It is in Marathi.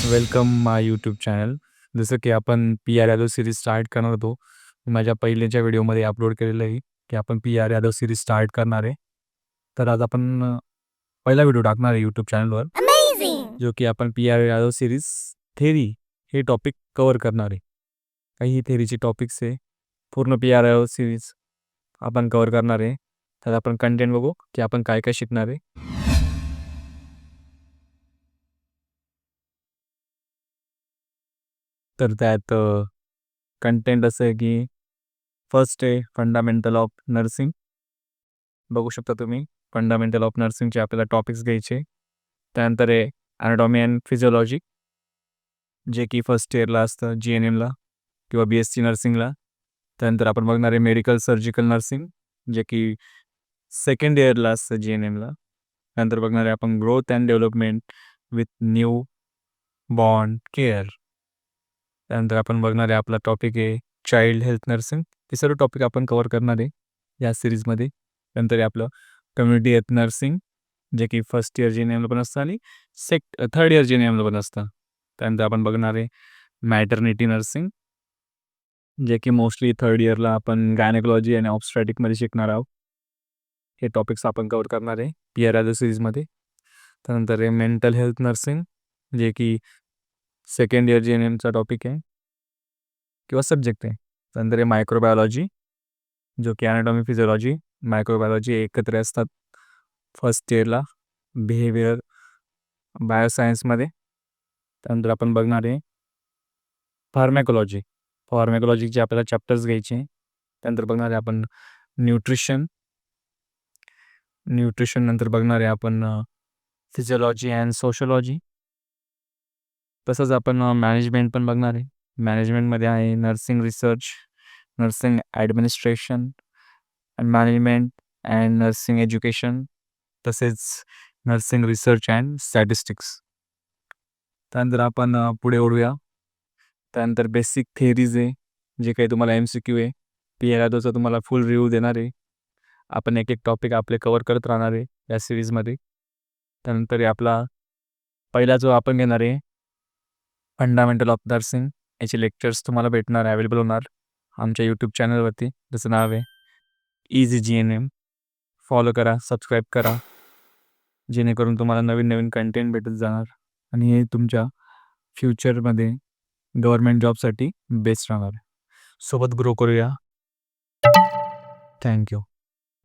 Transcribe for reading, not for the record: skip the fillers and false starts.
वेलकम माय यूट्यूब चॅनल. जसं की आपण पी.आर. यादव सीरीज स्टार्ट करणार होतो. मी माझ्या पहिलेच्या व्हिडिओमध्ये अपलोड केलेलं आहे की आपण पी.आर. यादव सीरीज स्टार्ट करणार आहे. तर आज आपण पहिला व्हिडिओ टाकणार आहे यूट्यूब चॅनलवर, जो की आपण पी.आर. यादव सीरीज थेरी हे टॉपिक कव्हर करणार आहे. काही थेरीचे टॉपिक्स आहे, पूर्ण पी.आर. यादव सीरीज आपण कव्हर करणार आहे. तर आपण कंटेंट बघू की आपण काय काय शिकणार आहे. तर त्यात कंटेंट असं आहे की फर्स्ट आहे फंडामेंटल ऑफ नर्सिंग. बघू शकता तुम्ही, फंडामेंटल ऑफ नर्सिंगचे आपल्याला टॉपिक्स घ्यायचे. त्यानंतर आहे ॲनाटॉमी अँड फिजिओलॉजी, जे की फर्स्ट इयरला असतं GNMला किंवा BSc नर्सिंगला. त्यानंतर आपण बघणार आहे मेडिकल सर्जिकल नर्सिंग, जे की सेकंड इयरला असतं GNMला. त्यानंतर बघणार आहे आपण growth and development with new born care. त्यानंतर आपण बघणार आहे आपला टॉपिक आहे चाइल्ड हेल्थ नर्सिंग. ते सर्व टॉपिक आपण कव्हर करणार आहे या सिरीजमध्ये. त्यानंतर आहे आपलं कम्युनिटी हेल्थ नर्सिंग, जे की फर्स्ट इयर GNMला पण असतं आणि थर्ड इयर GNMला पण असतं. त्यानंतर आपण बघणार आहे मॅटर्निटी नर्सिंग, जे की मोस्टली थर्ड इयरला आपण गायनेकॉलॉजी आणि ऑब्स्टॅटिकमध्ये शिकणार आहोत. हे टॉपिक्स आपण कव्हर करणार आहे पी.आर. यादव सिरीजमध्ये. त्यानंतर आहे मेंटल हेल्थ नर्सिंग, जे की सेकंड इयर GNMचा टॉपिक आहे किंवा सब्जेक्ट आहे. त्यानंतर आहे मायक्रोबायोलॉजी, जो की ॲनाटॉमी फिजिओलॉजी मायक्रोबायोलॉजी एकत्र असतात फर्स्ट इयरला बिहेवियर बायोसायन्समध्ये. त्यानंतर आपण बघणार आहे फार्मॅकॉलॉजीचे आपल्याला चॅप्टर्स घ्यायचे. त्यानंतर बघणार आहे आपण न्यूट्रिशन नंतर बघणार आहे आपण फिजिओलॉजी अँड सोशोलॉजी. तसंच आपण मॅनेजमेंट पण बघणार आहे. मॅनेजमेंटमध्ये आहे nursing research, nursing administration and management and nursing education, तसेच नर्सिंग रिसर्च अँड स्टॅटिस्टिक्स. त्यानंतर आपण पुढे ओढूया. त्यानंतर बेसिक थेरीज आहे, जे काही तुम्हाला MCQ आहे. पी.आर. यादवचा तुम्हाला फुल रिव्ह्यू देणार आहे. आपण एक एक टॉपिक आपले कव्हर करत राहणार आहे या सिरीजमध्ये. त्यानंतर आपला पहिला जो आपण घेणार आहे फंडामेंटल ऑफ नर्सिंग, याचे लेक्चर्स तुम्हाला भेटणार, अवेलेबल होणार आमच्या यूट्यूब चॅनलवरती, जसं नाव आहे इझी GNM. फॉलो करा, सबस्क्राईब करा, जेणेकरून तुम्हाला नवीन नवीन कंटेंट भेटत जाणार आणि हे तुमच्या फ्युचरमध्ये गव्हर्नमेंट जॉबसाठी बेस्ट राहणार. सोबत ग्रो करूया. थँक्यू.